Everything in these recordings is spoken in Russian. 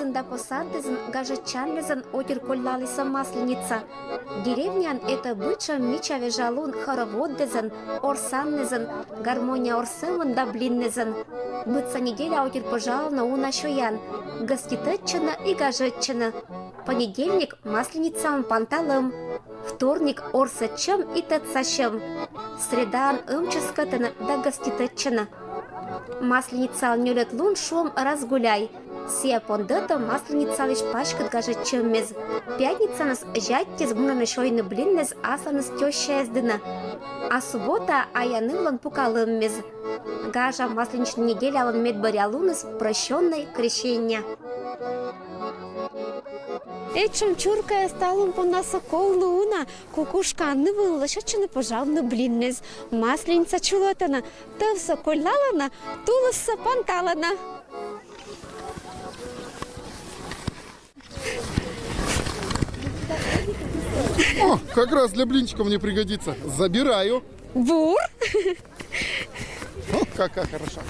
Саддезен да посаддезен, гажечанлезен отир коллалиса масленица. Деревнян это быча мича вежалун хороводдезен, орсаннезен, гармония орсывен да блиннезен. Быца неделя отир пожална уна шоян, гоститетчина и гажетчина. Понедельник масленицам панталым, вторник орсачем и тецачем. Средан ымческатына да гоститетчина. Масленица нюлет лун шум разгуляй. Сия пондета масленица лишь пачкат гажетчем мез. Пятница нас жаттез гунаме шойны блиннез асаныз теща ездына. А суббота аянылан пукалым мез. Гажа масленичная неделя алан медбарялуныз прощенной крещения. Эчем чурка сталом по нас луна, кукушка не вылышачена пожалуйста блиннез. Масленица чулотана, то все коллалана, тулоса панталана. О, как раз для блинчиков мне пригодится. Забираю. Бур? О, какая хороша.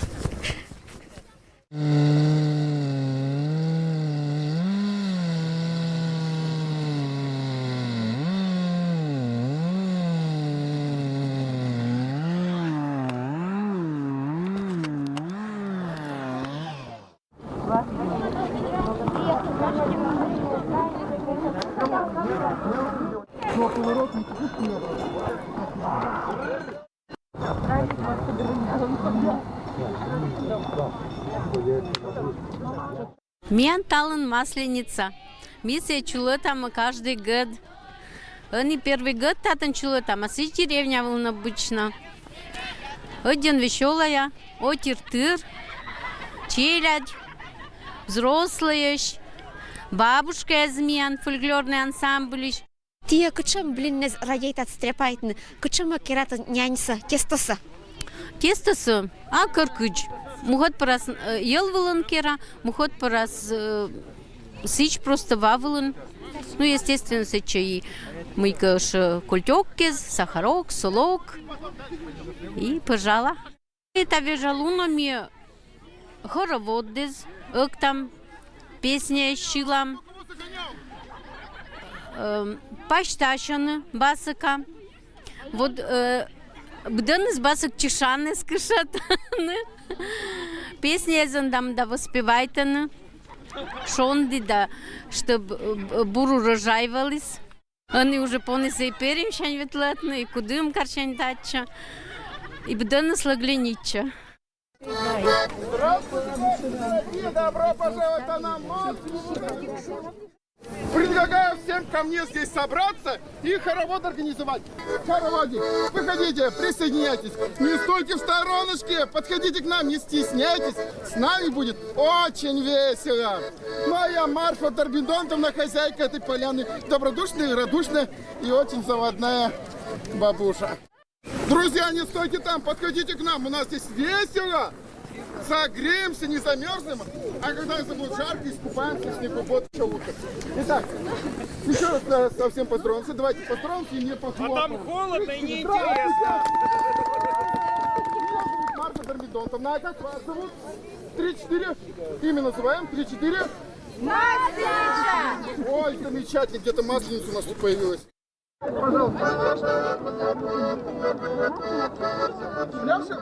Мен талын масленица. Миссия чулотам каждый год. Они первый год татын чулотам, а сыч деревня волна обычно. Один веселая, отир-тыр, челядь, взрослые, бабушка измен, фольклорный ансамбль. Тия кычам блиннез радейтат стряпайтны, кычама керата няньса, тестоса. Тестосы, а кыркыч. Мухот парас ел вылын кера, мухот парас сыч просто вавылын. Ну, естественно, сыч и мыкаш культёккез, сахарок, солок. И пожала. Это вежалунами хороводдез, там песня щилам. Пашташаны басыка. Вот бдыныз басык чешаны скышатаны. Песни езандам да воспевайтаны. Шонди да, чтобы буру рожайвались. Они уже понесли и перемщань ветлетны, и кудым карчань дача. И бдыныз лагленича. Здравствуйте, добро пожаловать на мост. Предлагаю всем ко мне здесь собраться и хоровод организовать. Хороводик, выходите, присоединяйтесь. Не стойте в стороночке, подходите к нам, не стесняйтесь. С нами будет очень весело. Моя Марфа Торбидонтовна, хозяйка этой поляны, добродушная, радушная и очень заводная бабуша. Друзья, не стойте там, подходите к нам, у нас здесь весело. Согреемся, не замерзнем, а когда это будет жарко, искупаемся, снегу будет еще лучше. Итак, еще раз совсем поздороваемся. Давайте поздороваемся и мне похлопаем. А там холодно и неинтересно. Меня зовут Марфа Торбидонтовна. А как вас зовут? 3-4. Имя называем. 3-4. Масленица! Ой, замечательно. Где-то масленица у нас тут появилась. Пожалуйста. Ляши?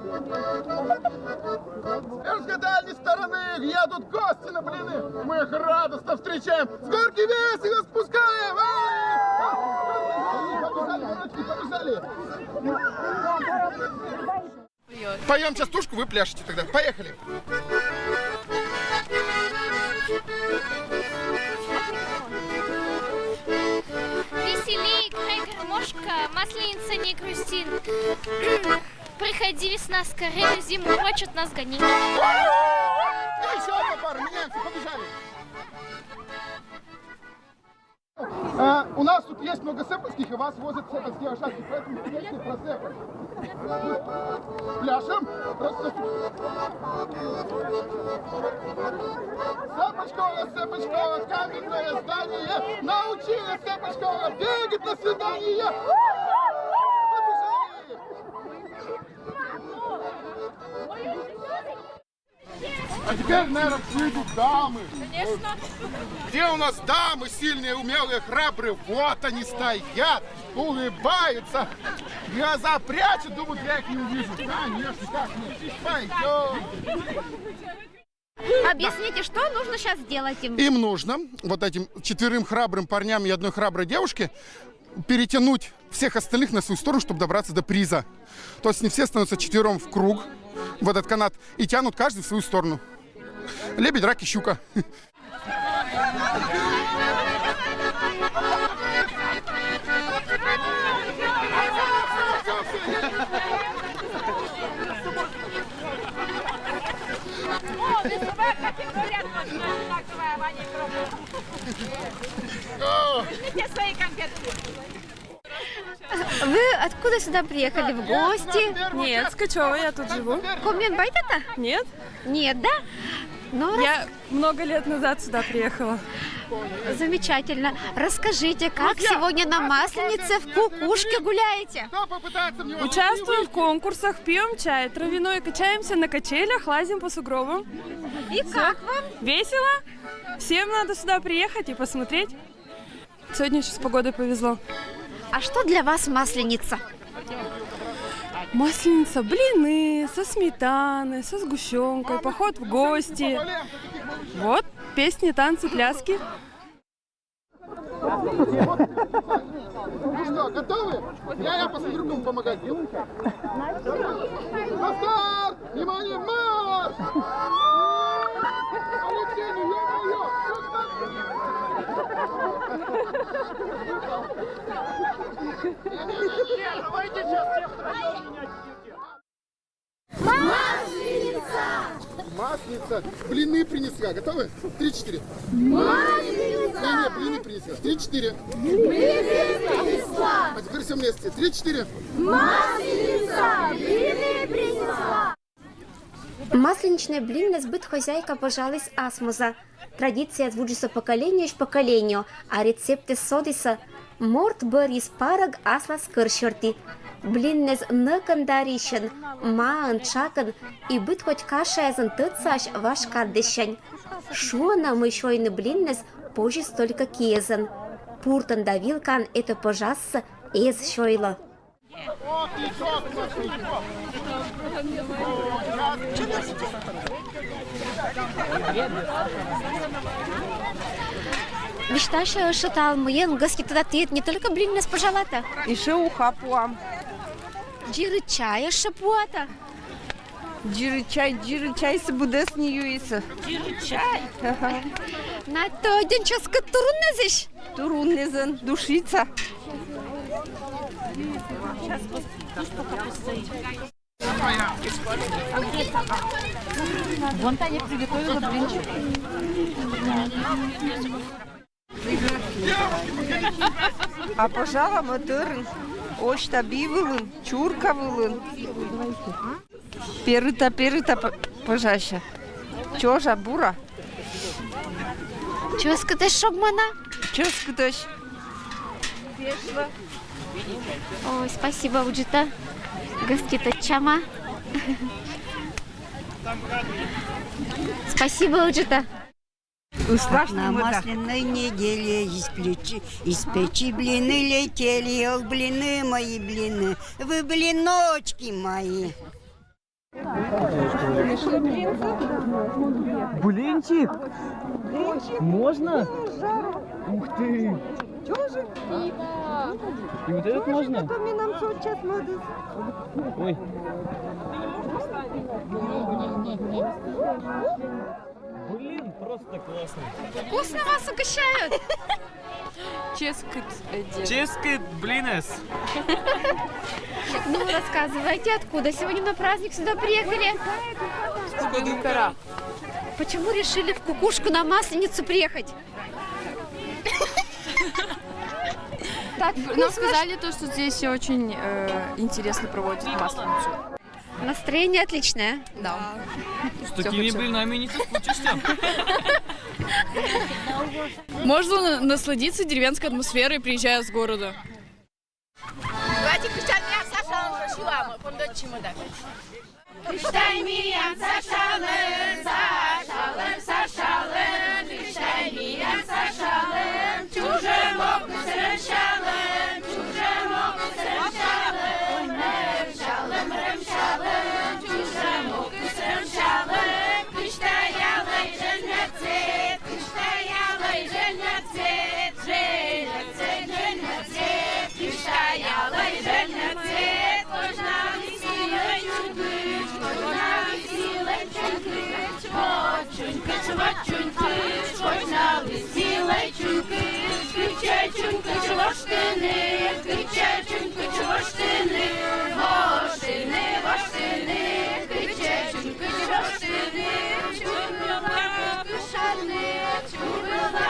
С дальней стороны едут гости на блины. Мы их радостно встречаем. С горки весело спускаем. Побежали. Поем частушку, вы пляшете тогда. Поехали. Веселей, край гармошка, масленица не грустит. Приходи, весна, скорее, зиму хочет нас гонить. Еще одна пара, меняемся, побежали. У нас тут есть много сэппольских, и вас возят сэппольские лошадки, поэтому песни про сэпполь. Пляшем. Сэппочкова, каменное здание, научили Сэппочкова бегать на свидание. Побежали. А теперь, наверное, выйдут дамы. Конечно. Где у нас дамы сильные, умелые, храбрые? Вот они стоят, улыбаются, глаза прячут, думают, я их не увижу. Конечно, как нет. Пойдем. Объясните, что нужно сейчас сделать им? Им нужно, вот этим 4 храбрым парням и 1 храброй девушке, перетянуть всех остальных на свою сторону, чтобы добраться до приза. То есть не все становятся 4 в круг, в этот канат, и тянут каждый в свою сторону. Лебедь, рак и щука. Вы откуда сюда приехали? В гости? Нет, с Качева я тут живу. Коменбайт-то? Нет, Нет, да? Ну, я много лет назад сюда приехала. замечательно. Расскажите, как сегодня на Масленице в кукушке гуляете? Кто попытается мне Участвуем в конкурсах, пьем чай травяной, качаемся на качелях, лазим по сугробам. И как вам? Весело. Всем надо сюда приехать и посмотреть. Сегодня еще с погодой повезло. А что для вас Масленица? Масленица, блины со сметаной, со сгущенкой, поход в гости. Вот, песни, танцы, пляски. Ну что, готовы? Я посмотрю, кому помогать делать. На старт! Внимание, марш! Алексей, ну ё-моё! Давайте сейчас Масленица! Блины принесла. Готовы? 3-4. Масленица! Не, блины принесла. 3-4. Блины принесла. А теперь все вместе. 3-4. Масленица! Блины принесла! Масленичные блины збит хозяйка пожалась асмуза. Традиция звучится поколение в поколению, а рецепты содиса морт борис параг асла скыршерти. Блиннез nëкандаришен, маан чакан и бит хоть кашаязан тыцаш ваш каддещань. Шуана мышойны блиннез позже столько кезан. Пуртан давилкан это пожасса эз шойла. Вишташа шатал мыен гаски туда тет не только блиннез пожалата. Ише ухапуам. Джиры чая шапуата. Джиры чай с будес не юиса. Джиры чай. На то день часка туруннезиш. Туруннезен, душица. Вон Таня приготовила блинчик. А пожала мотырын. Очта бивылын, чуркавылын. Перыта пожаща. Чожа бура. Чего скатешь шобмана? Чё скуташ? Ой, спасибо, Уджита. Гаскита чама. Спасибо, Уджита. На масляной неделе из печи блины летели. Ох, блины мои, блины, вы блиночки мои. Блинчик? Можно? Ух ты! И вот этот можно? Ой. Блин, просто классно. Вкусно вас угощают. Ческает блинес. Ну, рассказывайте, откуда сегодня на праздник сюда приехали? Почему решили в кукушку на Масленицу приехать? Так Нам сказали то, что здесь очень интересно проводят Масленицу. Настроение отличное. Да. С такими блинами не соскучишься. Можно насладиться деревенской атмосферой, приезжая с города. Stai mi-am să-și чунька, чувачунька, швотняли сілай чуньки, кричай чунька, чуваштини, кричай чунька, чуваштини, воштини, воштини, кричай чунька, чуваштини, чунька, кишани, чунька,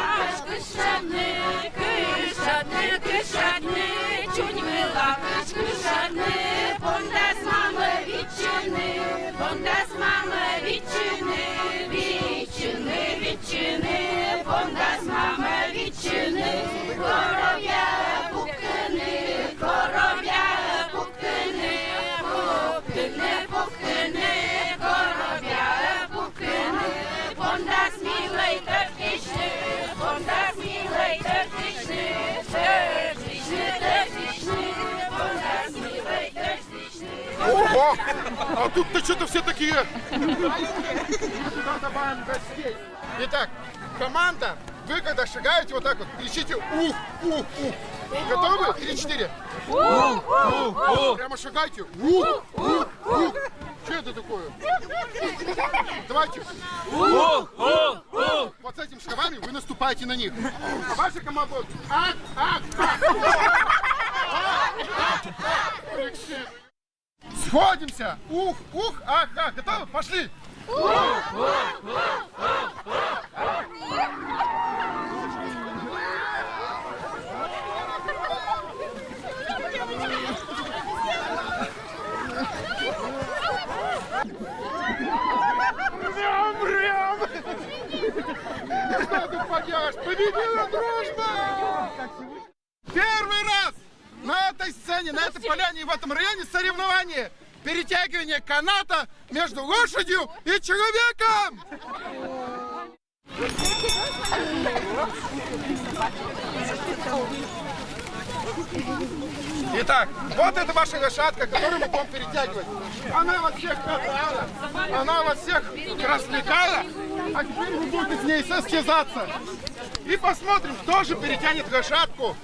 кишани, кишани, кишани, чунька, кишани, понда з мами відчини, понда з мами відчини, відчини, відчини, понда з мами відчини, коров'я пукини, коров'я пукини, пукини, пукини, коров'я пукини, понда смілий тертични, понда смілий тертични, тертични, тертични, понда смілий тертични. Ого! А тут-то что-то все такие. Сюда добавим гостей. Итак, команда, вы когда шагаете вот так вот, кричите ух, ух, ух. Готовы? 3-4. Ух, ух, ух. Прямо шагайте. Ух, ух, ух. Что это такое? Давайте. Ух, ух, ух. Вот с этими шагами вы наступаете на них. А ваша команда будет ах, ах, ах. Сходимся! Ух, ух, ах, ах. Готовы? Пошли! Что ты поделаешь? Победила дружба! Первый раз на этой сцене, на этой поляне и в этом районе соревнования. Перетягивание каната между лошадью и человеком. Итак, вот это ваша лошадка, которую мы будем перетягивать. Она вас всех катала, она вас всех развлекала, а теперь вы будете с ней состязаться. И посмотрим, кто же перетянет лошадку.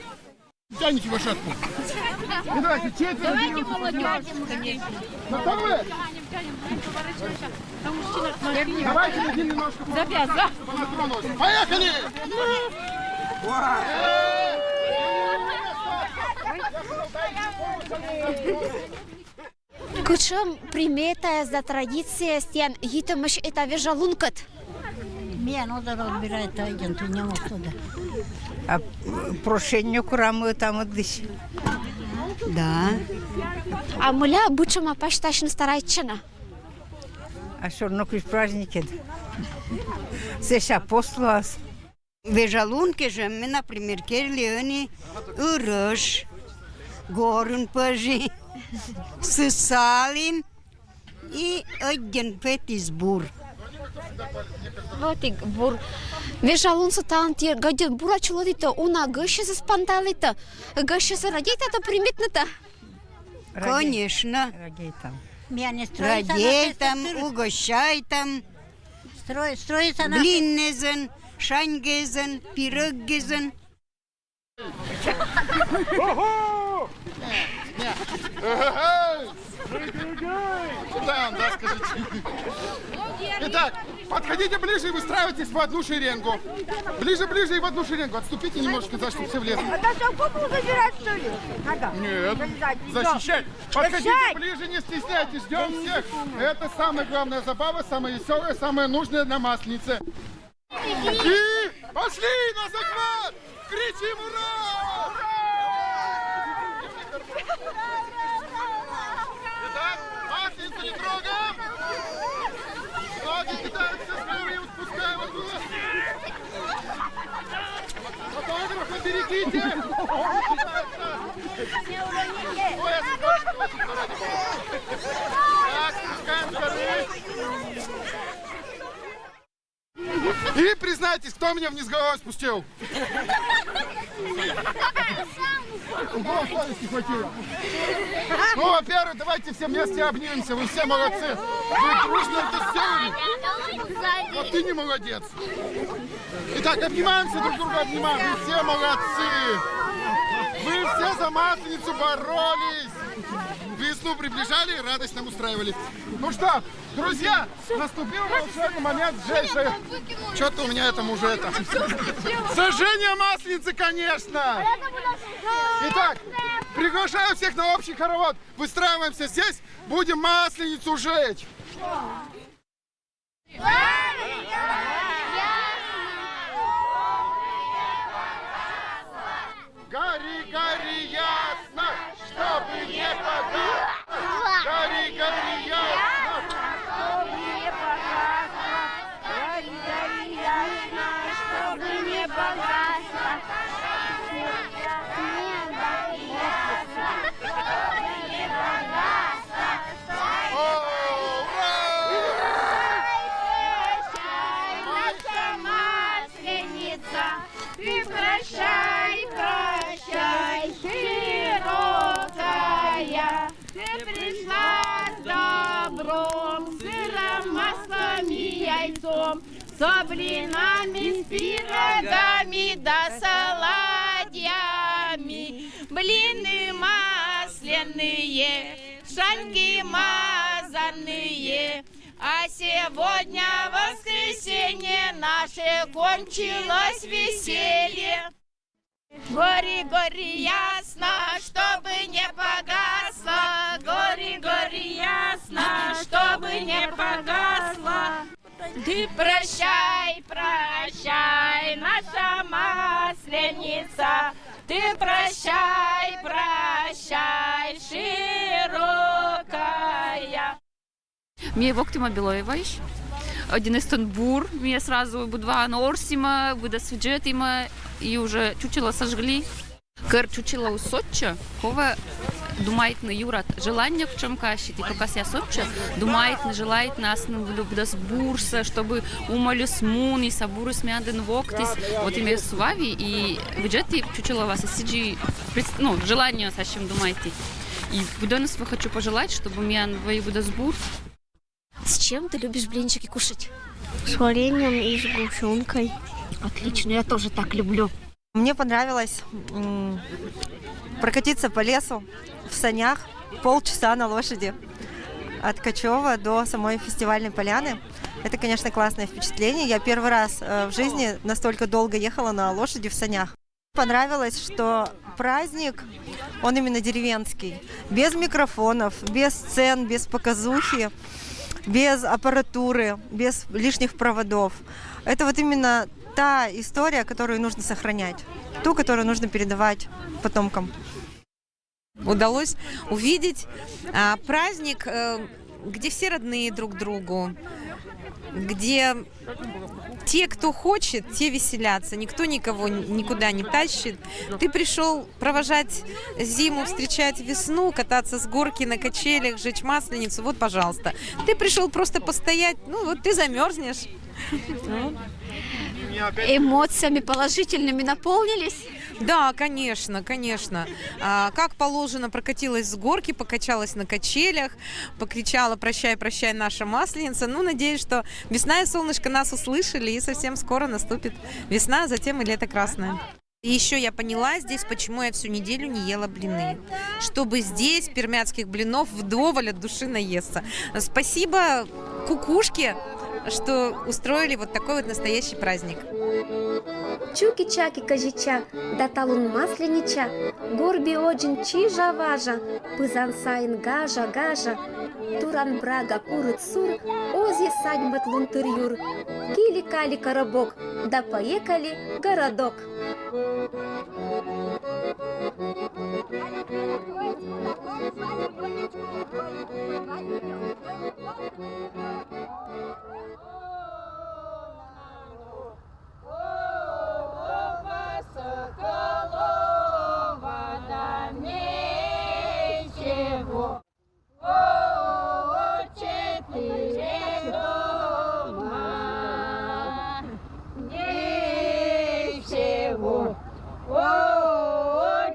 Тяните лошадку. И давайте, четверо. Готовы? Давайте один немножко понатронулся. Поехали! Кучом примета за традиция стен гитомыш это вежалункат. Меня надо разбирать, агенту не мог туда. А прошение курамы там отдыш. Да. А муля бучома пашташин старайчана. А что, ну кусь праздники? Сеша послас. Вежалунки же мы, например, керлиони, урож, горун пажи, сысалин и один петисбур. Вот и бур. Вежалун сатан тир гаден бура чулодито, уна гыше за спанталито, гыше за радейта-то приметно-то. Конечно. Радей там. Радей там, угощай там. Строится на... Блиннезен, шаньгезен, пироггезен. Ого! Да, да, скажите. Итак, подходите ближе и выстраивайтесь в одну шеренгу. Ближе, ближе и в одну шеренгу. Отступите немножко, за чтобы все влезли. Это что, куклу забирать, что ли? Надо. Нет, защищать. Подходите ближе, не стесняйтесь, ждем всех. Это самая главная забава, самая веселая, самая нужная для Масленицы. И пошли на захват! Кричим ура! Итак, Масленицу не трогаем. Ноги кидаются вперед, спускаем оттуда. Фотографа берегите! Ой, так, спускаем горы. И признайтесь, кто меня вниз головой спустил? Совести хватило. Ну, во-первых, давайте все вместе обнимемся. Вы все молодцы. Вы дружно это сделали. Вот ты не молодец. Итак, обнимаемся друг друга, обнимаем. Вы все молодцы. Вы все за Масленицу боролись. весну приближали, радость нам устраивали. Ну что, друзья, наступил волшебный момент сжечь. Что-то у меня там уже это... Сожжение масленицы, конечно! Итак, приглашаю всех на общий хоровод. Выстраиваемся здесь, будем масленицу жечь. Гори, гори, ясно, чтобы не погас. Гори, гори, ясно, чтобы не погас. Гори, гори, ясно, чтобы не погас. Ты прощай, прощай, широкая, ты пришла с добром, сыром, маслом и яйцом, с блинами, с пирогами да саладьями, блины масляные, шаньки мазанные. А сегодня воскресенье наше кончилось веселье. Гори, гори, ясно, чтобы не погасло. Гори, гори, ясно, чтобы не погасло. Ты прощай, прощай, наша масленица. Ты прощай, прощай, широкая. Мie Voktima Bilojevaš, Одинестон Бур, мне сразу будва на Орсима, буда свиджетима, и уже чучело сожгли. Кэр чучело у Сотча, кова думает на Юрат желание в чем каши, и только ся Сотча думает на желает нас на бдас бурса, чтобы умолю смун и сабуру смяден воктис, вот имя Сувави, и бюджеты чучело вас сиджи, ну, желание с чем думаете. И будонос хочу пожелать, чтобы меня воевода сбур. С чем ты любишь блинчики кушать? С вареньем и с сгущенкой. Отлично, я тоже так люблю. Мне понравилось прокатиться по лесу в санях полчаса на лошади от Качева до самой фестивальной поляны. Это, конечно, классное впечатление. Я первый раз в жизни настолько долго ехала на лошади в санях. Понравилось, что праздник, он именно деревенский, без микрофонов, без сцен, без показухи, без аппаратуры, без лишних проводов. Это вот именно та история, которую нужно сохранять, ту, которую нужно передавать потомкам. Удалось увидеть праздник, где все родные друг другу, где те, кто хочет, те веселятся, никто никого никуда не тащит. Ты пришел провожать зиму, встречать весну, кататься с горки на качелях, жечь масленицу, вот, пожалуйста. Ты пришел просто постоять, ну вот ты замерзнешь. Эмоциями положительными наполнились? Да, конечно, конечно. Как положено, прокатилась с горки, покачалась на качелях, покричала «Прощай, прощай, наша масленица». Ну, надеюсь, что весна и солнышко нас услышали, и совсем скоро наступит весна, а затем и лето красное. И еще я поняла здесь, почему я всю неделю не ела блины. Чтобы здесь пермяцких блинов вдоволь от души наесться. Спасибо кукушке, что устроили вот такой вот настоящий праздник. Чуки-чаки кажича, да талун масленича, горби очень чижа-важа, пызан сайн гажа-гажа, туран брага курыт сур, ози садьбат лунтыр-юр, кили-кали коробок, да поехали городок.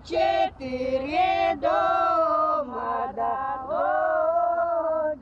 Четыре дома, да, вот